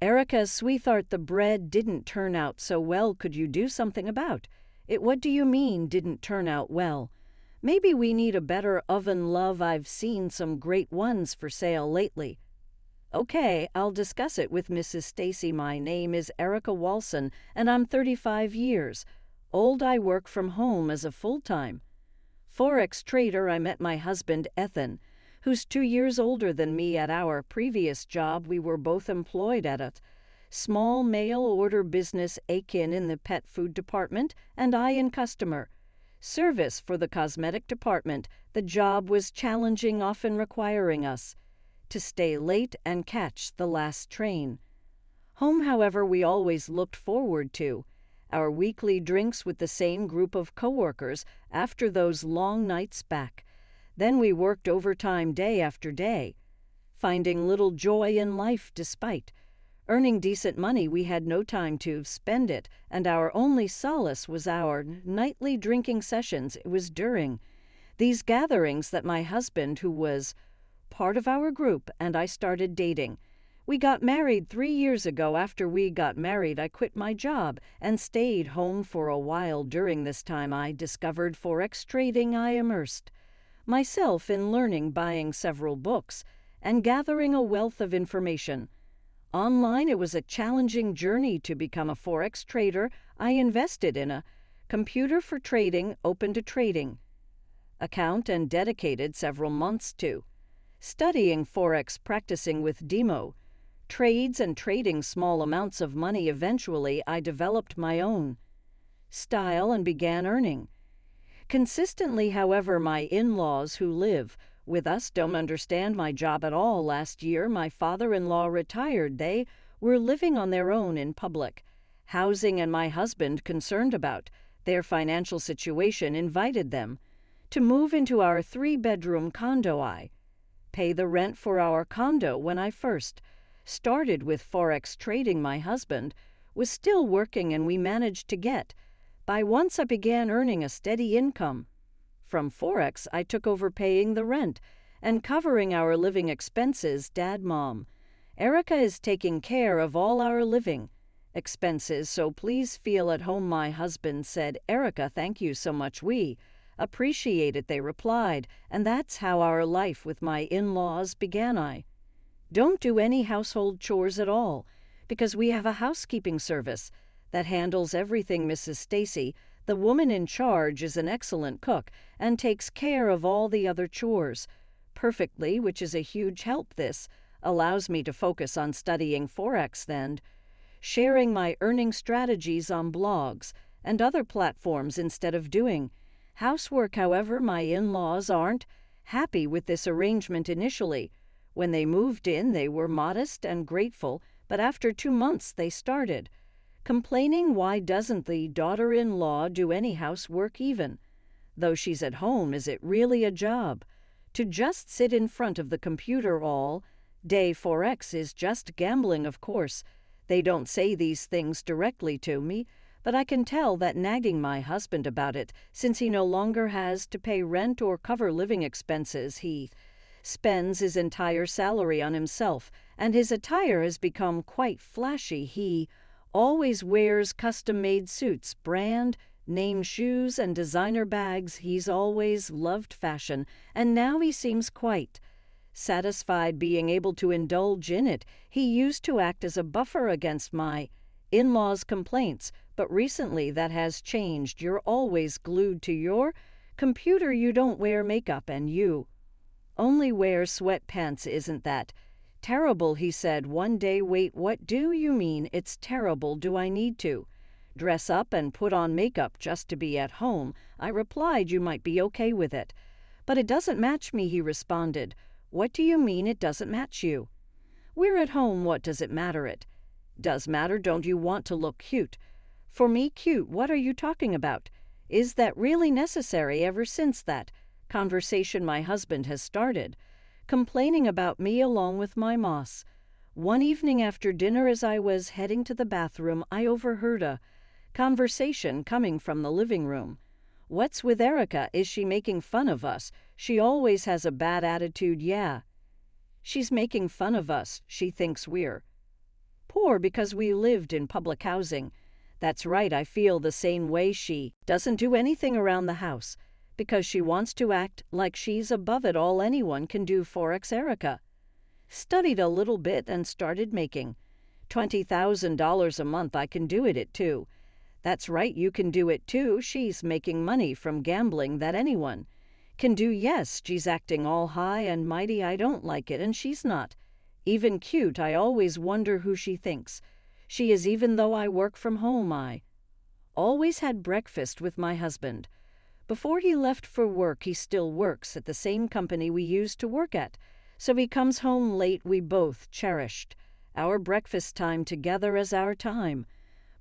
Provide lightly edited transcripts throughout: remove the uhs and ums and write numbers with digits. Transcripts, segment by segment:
Erica, sweetheart, the bread didn't turn out so well. Could you do something about it? What do you mean, didn't turn out well? Maybe we need a better oven, love. I've seen some great ones for sale lately. Okay, I'll discuss it with Mrs. Stacy. My name is Erica Walson, and I'm 35 years old. I work from home as a full-time Forex trader. I met my husband, Ethan, who's 2 years older than me. At our previous job, we were both employed at a small mail-order business, Akin in the pet food department, and I in customer service for the cosmetic department. The job was challenging, often requiring us to stay late and catch the last train home. However, we always looked forward to our weekly drinks with the same group of coworkers after those long nights back. Then we worked overtime day after day, finding little joy in life despite earning decent money. We had no time to spend it, and our only solace was our nightly drinking sessions. It was during these gatherings that my husband, who was part of our group, and I started dating. We got married 3 years ago. After we got married, I quit my job and stayed home for a while. During this time, I discovered Forex trading. I immersed myself in learning, buying several books, and gathering a wealth of information online. It was a challenging journey to become a Forex trader. I invested in a computer for trading, opened a trading account, and dedicated several months to studying Forex, practicing with demo trades and trading small amounts of money. Eventually, I developed my own style and began earning consistently. However, my in-laws who live with us don't understand my job at all. Last year, my father-in-law retired. They were living on their own in public housing, and my husband, concerned about their financial situation, invited them to move into our 3-bedroom condo. I pay the rent for our condo. When I first started with Forex trading, my husband was still working, and we managed to get by. Once I began earning a steady income from Forex, I took over paying the rent and covering our living expenses. Dad, Mom, Erica is taking care of all our living expenses, so please feel at home. My husband said, Erica, thank you so much. We appreciate it, they replied, and that's how our life with my in-laws began. I don't do any household chores at all because we have a housekeeping service that handles everything. Mrs. Stacy, the woman in charge, is an excellent cook and takes care of all the other chores perfectly, which is a huge help. This allows me to focus on studying Forex and sharing my earning strategies on blogs and other platforms instead of doing housework. However, my in-laws aren't happy with this arrangement. Initially, when they moved in, they were modest and grateful, but after 2 months they started complaining. Why doesn't the daughter-in-law do any housework even though she's at home? Is it really a job to just sit in front of the computer all day? Forex is just gambling. Of course, they don't say these things directly to me, but I can tell that nagging my husband about it, since he no longer has to pay rent or cover living expenses. He spends his entire salary on himself, and his attire has become quite flashy. He always wears custom-made suits, brand name shoes, and designer bags. He's always loved fashion, and now he seems quite satisfied being able to indulge in it. He used to act as a buffer against my in-laws' complaints, but recently that has changed. You're always glued to your computer. You don't wear makeup, and you only wear sweatpants. Isn't that terrible? He said one day. Wait, what do you mean it's terrible? Do I need to dress up and put on makeup just to be at home? I replied, you might be okay with it, but it doesn't match me. He responded, what do you mean it doesn't match you? We're at home. What does it matter? It does matter. Don't you want to look cute? For me, cute? What are you talking about? Is that really necessary? Ever since that conversation, my husband has started complaining about me along with my moss. One evening after dinner, as I was heading to the bathroom, I overheard a conversation coming from the living room. What's with Erica? Is she making fun of us? She always has a bad attitude. Yeah, she's making fun of us. She thinks we're Poor because we lived in public housing. That's right, I feel the same way. She doesn't do anything around the house because she wants to act like she's above it all. Anyone can do Forex. Erica studied a little bit and started making $20,000 a month. I can do it too. That's right, you can do it too. She's making money from gambling that anyone can do. Yes, she's acting all high and mighty. I don't like it, and she's not even cute. I always wonder who she thinks she is. Even though I work from home, I always had breakfast with my husband. Before he left for work, he still works at the same company we used to work at, so he comes home late. We both cherished our breakfast time together as our time.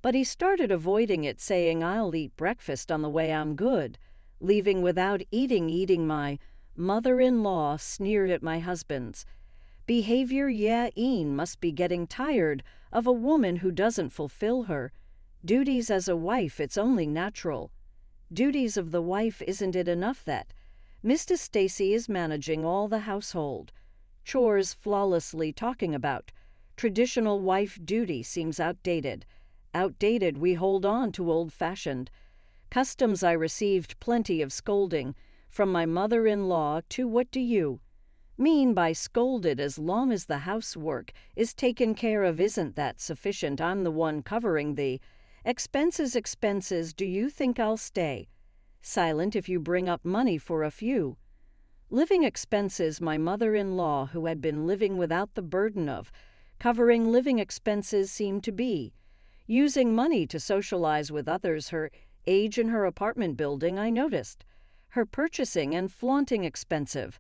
But he started avoiding it, saying, "I'll eat breakfast on the way. I'm good." Leaving without eating. My mother-in-law sneered at my husband's behavior. Yeah, Ian must be getting tired of a woman who doesn't fulfill her duties as a wife. It's only natural. Duties of the wife. Isn't it enough that Mr. Stacy is managing all the household chores flawlessly? Talking about traditional wife duty seems outdated. We hold on to old-fashioned customs. I received plenty of scolding from my mother-in-law too. What do you mean by scolded? As long as the housework is taken care of, isn't that sufficient? I'm the one covering the expenses. Do you think I'll stay silent if you bring up money for a few living expenses? My mother-in-law, who had been living without the burden of covering living expenses, seemed to be using money to socialize with others her age in her apartment building. I noticed her purchasing and flaunting expensive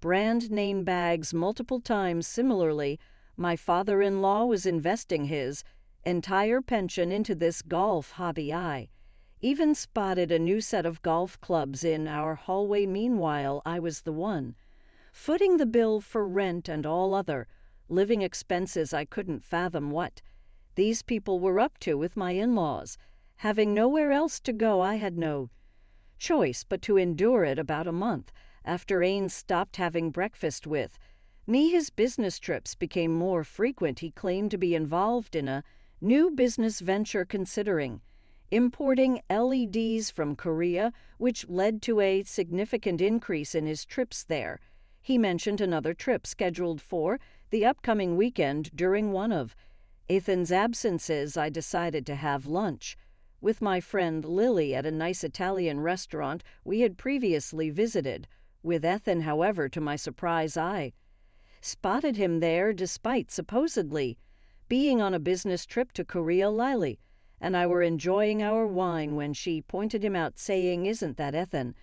brand name bags multiple times. Similarly, my father-in-law was investing his entire pension into this golf hobby. I even spotted a new set of golf clubs in our hallway. Meanwhile, I was the one footing the bill for rent and all other living expenses. I couldn't fathom what these people were up to with my in-laws having nowhere else to go. I had no choice but to endure it. About a month after Ain stopped having breakfast with me, his business trips became more frequent. He claimed to be involved in a new business venture, considering importing LEDs from Korea, which led to a significant increase in his trips there. He mentioned another trip scheduled for the upcoming weekend. During one of Ethan's absences, I decided to have lunch with my friend Lily at a nice Italian restaurant we had previously visited with Ethan. However, to my surprise, I spotted him there despite supposedly being on a business trip to Korea. Lily and I were enjoying our wine when she pointed him out, saying, "Isn't that Ethan?"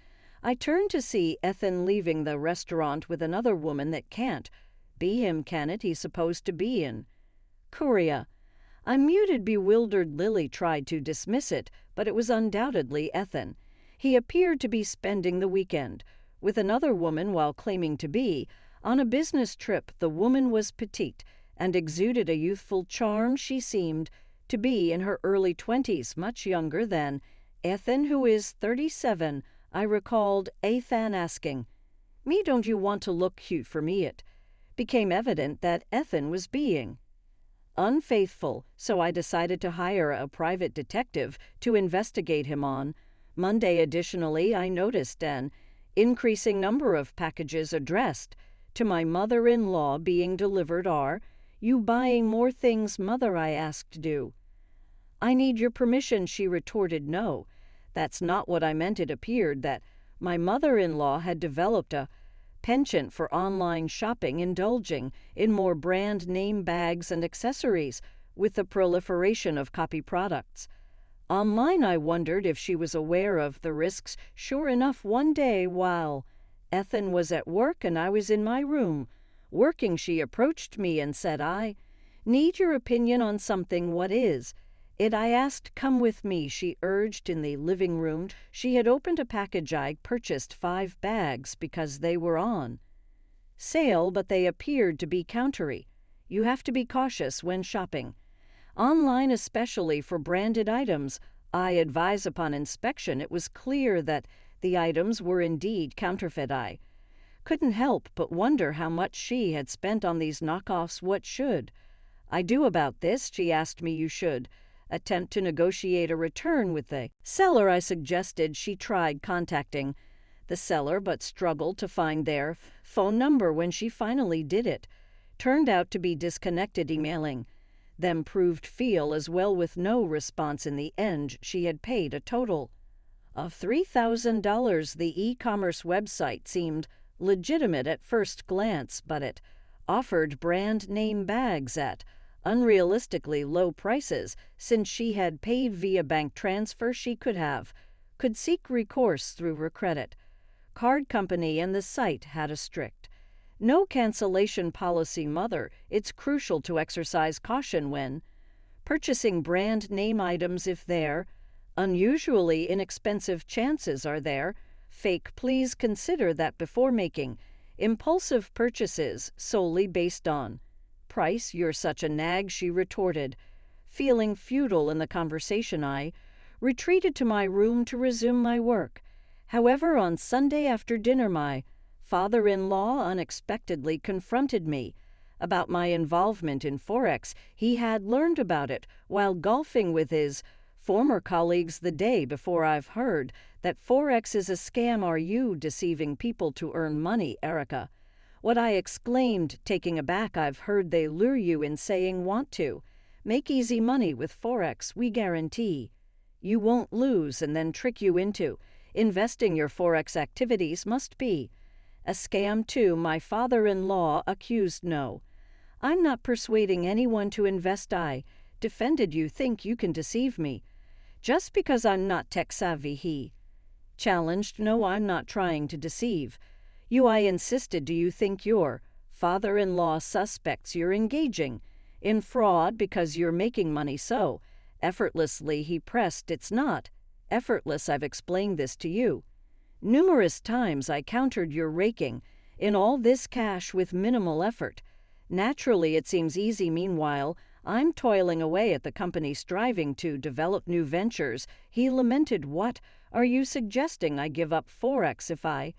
I turned to see Ethan leaving the restaurant with another woman. That can't be him, can it? He's supposed to be in Korea. I muted, bewildered. Lily tried to dismiss it, but it was undoubtedly Ethan. He appeared to be spending the weekend with another woman while claiming to be on a business trip. The woman was petite and exuded a youthful charm. She seemed to be in her early 20s, much younger than Ethan, who is 37. I recalled Ethan asking me, "Don't you want to look cute for me?" It became evident that Ethan was being unfaithful, so I decided to hire a private detective to investigate him on Monday. Additionally, I noticed an increasing number of packages addressed to my mother-in-law being delivered. "Are you buying more things, Mother?" I asked. "Do I need your permission?" She retorted. "No, that's not what I meant." It appeared that my mother-in-law had developed a penchant for online shopping, indulging in more brand name bags and accessories with the proliferation of copy products online. I wondered if she was aware of the risks. Sure enough, one day while Ethan was at work and I was in my room working, she approached me and said, "I need your opinion on something." "What is it?" I asked. "Come with me," she urged. In the living room, she had opened a package. I purchased 5 bags because they were on sale, but they appeared to be counterfeit. You have to be cautious when shopping online, especially for branded items. I advise upon inspection. It was clear that the items were indeed counterfeit. I couldn't help but wonder how much she had spent on these knockoffs. What should I do about this, she asked me you should. Attempt to negotiate a return with the seller. I suggested she tried contacting the seller but struggled to find their phone number when she finally did it. Turned out to be disconnected emailing. Them proved feel as well with no response in the end. She had paid a total of $3,000. The e-commerce website seemed legitimate at first glance, but it offered brand name bags at unrealistically low prices. Since she had paid via bank transfer, she could seek recourse through her credit card company, and the site had a strict no cancellation policy. Mother, it's crucial to exercise caution when purchasing brand name items. If they're unusually inexpensive, chances are they're fake. Please consider that before making impulsive purchases solely based on price. You're such a nag, she retorted. Feeling futile in the conversation, I retreated to my room to resume my work. However, on Sunday after dinner, my father-in-law unexpectedly confronted me about my involvement in Forex. He had learned about it while golfing with his former colleagues the day before. I've heard that Forex is a scam. Are you deceiving people to earn money, Erica? What, I exclaimed, taking aback. I've heard they lure you in saying want to make easy money with Forex. We guarantee you won't lose, and then trick you into investing. Your Forex activities must be a scam too, my father-in-law accused. No, I'm not persuading anyone to invest, I defended. You think you can deceive me just because I'm not tech-savvy, he challenged. No, I'm not trying to deceive you, I insisted. Do you think your father-in-law suspects you're engaging in fraud because you're making money so effortlessly? He pressed. It's not effortless. I've explained this to you numerous times. I countered. You're raking in all this cash with minimal effort. Naturally, it seems easy. Meanwhile, I'm toiling away at the company, striving to develop new ventures. He lamented. What are you suggesting? I give up Forex? If I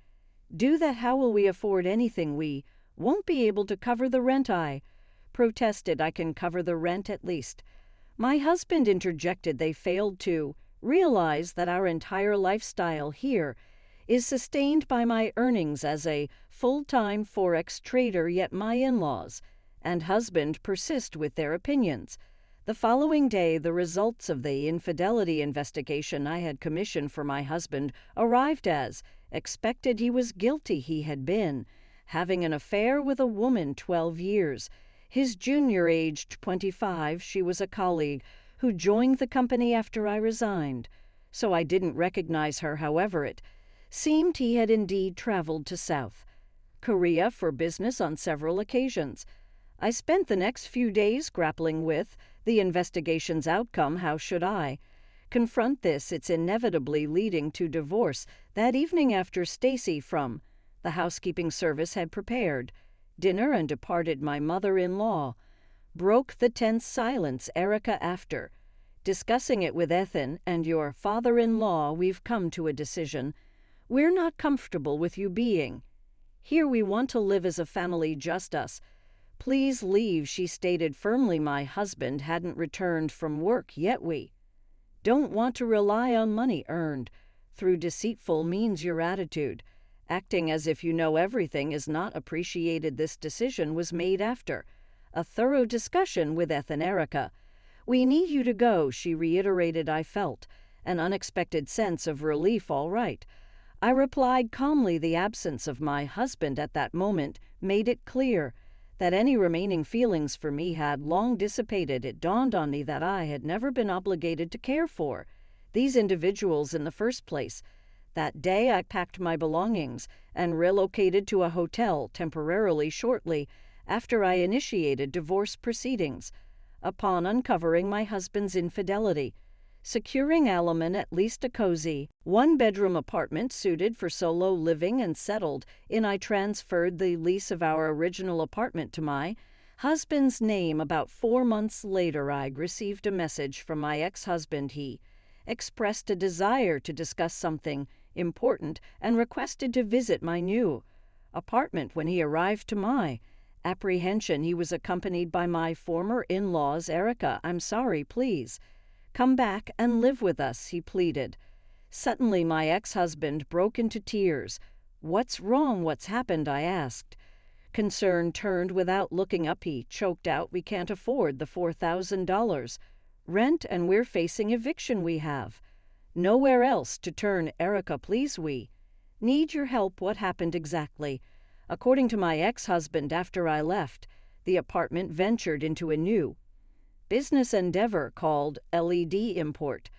do that, how will we afford anything? We won't be able to cover the rent, I protested. I can cover the rent at least, my husband interjected. They failed to realize that our entire lifestyle here is sustained by my earnings as a full-time Forex trader, yet my in-laws and husband persist with their opinions. The following day, the results of the infidelity investigation I had commissioned for my husband arrived. As expected, he was guilty. He had been having an affair with a woman 12 years his junior, aged 25. She was a colleague who joined the company after I resigned, so I didn't recognize her. However, it seemed he had indeed traveled to South Korea for business on several occasions. I spent the next few days grappling with the investigation's outcome. How should I confront this? It's inevitably leading to divorce. That evening, after Stacy from the housekeeping service had prepared dinner and departed, my mother-in-law broke the tense silence. Erica, after discussing it with Ethan and your father-in-law, we've come to a decision. We're not comfortable with you being here. We want to live as a family, just us. Please leave, she stated firmly. My husband hadn't returned from work yet. We don't want to rely on money earned through deceitful means. Your attitude, acting as if you know everything, is not appreciated. This decision was made after a thorough discussion with Ethan. Erica, we need you to go, she reiterated. I felt an unexpected sense of relief. All right, I replied calmly. The absence of my husband at that moment made it clear that any remaining feelings for me had long dissipated. It dawned on me that I had never been obligated to care for these individuals in the first place. That day, I packed my belongings and relocated to a hotel temporarily shortly after I initiated divorce proceedings. Upon uncovering my husband's infidelity, securing alimony, at least a cozy one-bedroom apartment suited for solo living and settled in, I transferred the lease of our original apartment to my husband's name. About 4 months later, I received a message from my ex-husband. He expressed a desire to discuss something important and requested to visit my new apartment. When he arrived to my apprehension he was accompanied by my former in-laws. "Erica, I'm sorry, please. Come back and live with us," he pleaded. Suddenly my ex-husband broke into tears. "What's wrong? What's happened?" I asked. Concern turned without looking up. He choked out, "We can't afford the $4,000 rent, and we're facing eviction. We have nowhere else to turn. Erica, please, we need your help." What happened exactly? According to my ex-husband, after I left, the apartment ventured into a new business endeavor called LED import.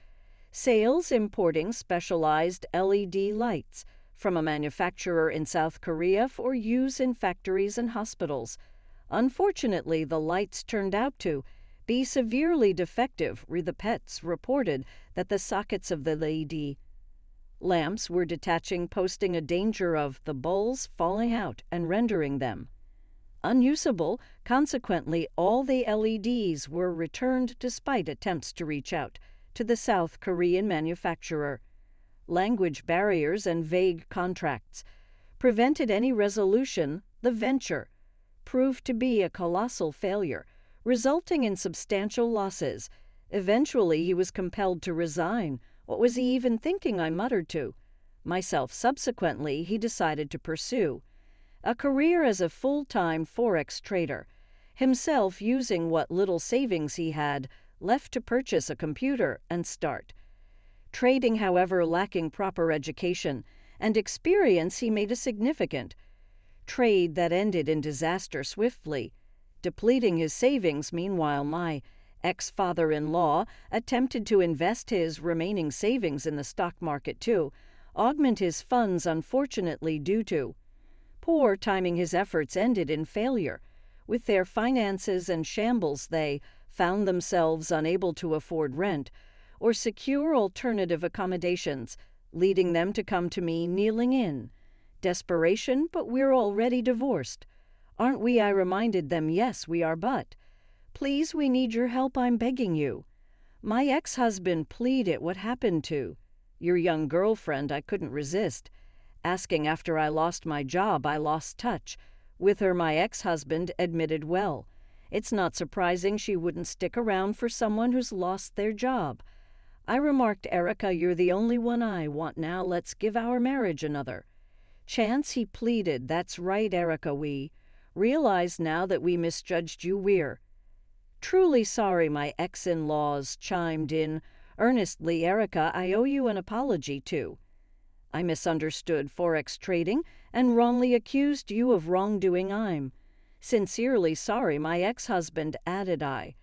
Sales importing specialized LED lights from a manufacturer in South Korea for use in factories and hospitals. Unfortunately, the lights turned out to be severely defective. The pets reported that the sockets of the LED lamps were detaching, posing a danger of the bulbs falling out and rendering them unusable. Consequently, all the LEDs were returned despite attempts to reach out to the South Korean manufacturer. Language barriers and vague contracts prevented any resolution. The venture proved to be a colossal failure, resulting in substantial losses. Eventually, he was compelled to resign. What was he even thinking? I muttered to myself. Subsequently, he decided to pursue a career as a full-time forex trader, himself using what little savings he had left to purchase a computer and start trading. However, lacking proper education and experience, he made a significant trade that ended in disaster, swiftly depleting his savings. Meanwhile, my ex-father-in-law attempted to invest his remaining savings in the stock market to augment his funds. Unfortunately, due to poor timing, his efforts ended in failure. With their finances in shambles, they found themselves unable to afford rent or secure alternative accommodations, leading them to come to me, kneeling in desperation. "But we're already divorced, aren't we?" I reminded them. "Yes, we are, but please, we need your help. I'm begging you." My ex-husband pleaded. "What happened to your young girlfriend?" I couldn't resist asking. "After I lost my job, I lost touch with her," my ex-husband admitted. "Well, it's not surprising she wouldn't stick around for someone who's lost their job," I remarked. "Erica, you're the only one I want now. Let's give our marriage another chance," he pleaded. "That's right, Erica. We realize now that we misjudged you. We're truly sorry," my ex-in-laws chimed in earnestly. "Erica, I owe you an apology too. I misunderstood forex trading and wrongly accused you of wrongdoing. I'm sincerely sorry," my ex-husband added. "I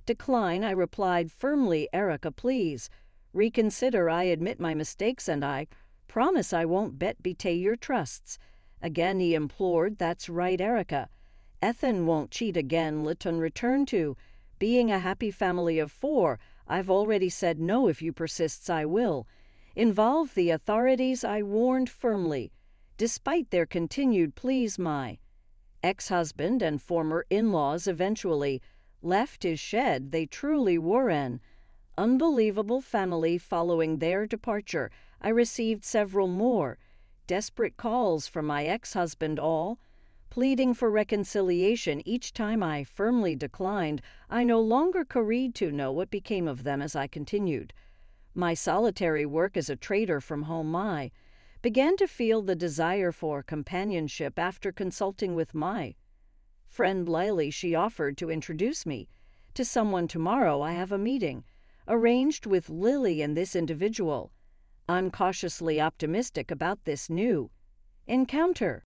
decline," I replied firmly. "Erica, please reconsider. I admit my mistakes and I promise I won't betray your trusts." Again he implored. "That's right, Erica. Ethan won't cheat again. Let's return to being a happy family of four. I've already said no. If you persist, I will involve the authorities," I warned firmly. Despite their continued pleas, my ex-husband and former in-laws eventually left his shed. They truly were an unbelievable family. Following their departure, I received several more desperate calls from my ex-husband, all pleading for reconciliation. Each time I firmly declined. I no longer cared to know what became of them. As I continued my solitary work as a trader from home, I began to feel the desire for companionship. After consulting with my friend Lily, she offered to introduce me to someone. Tomorrow I have a meeting arranged with Lily and this individual. I'm cautiously optimistic about this new encounter.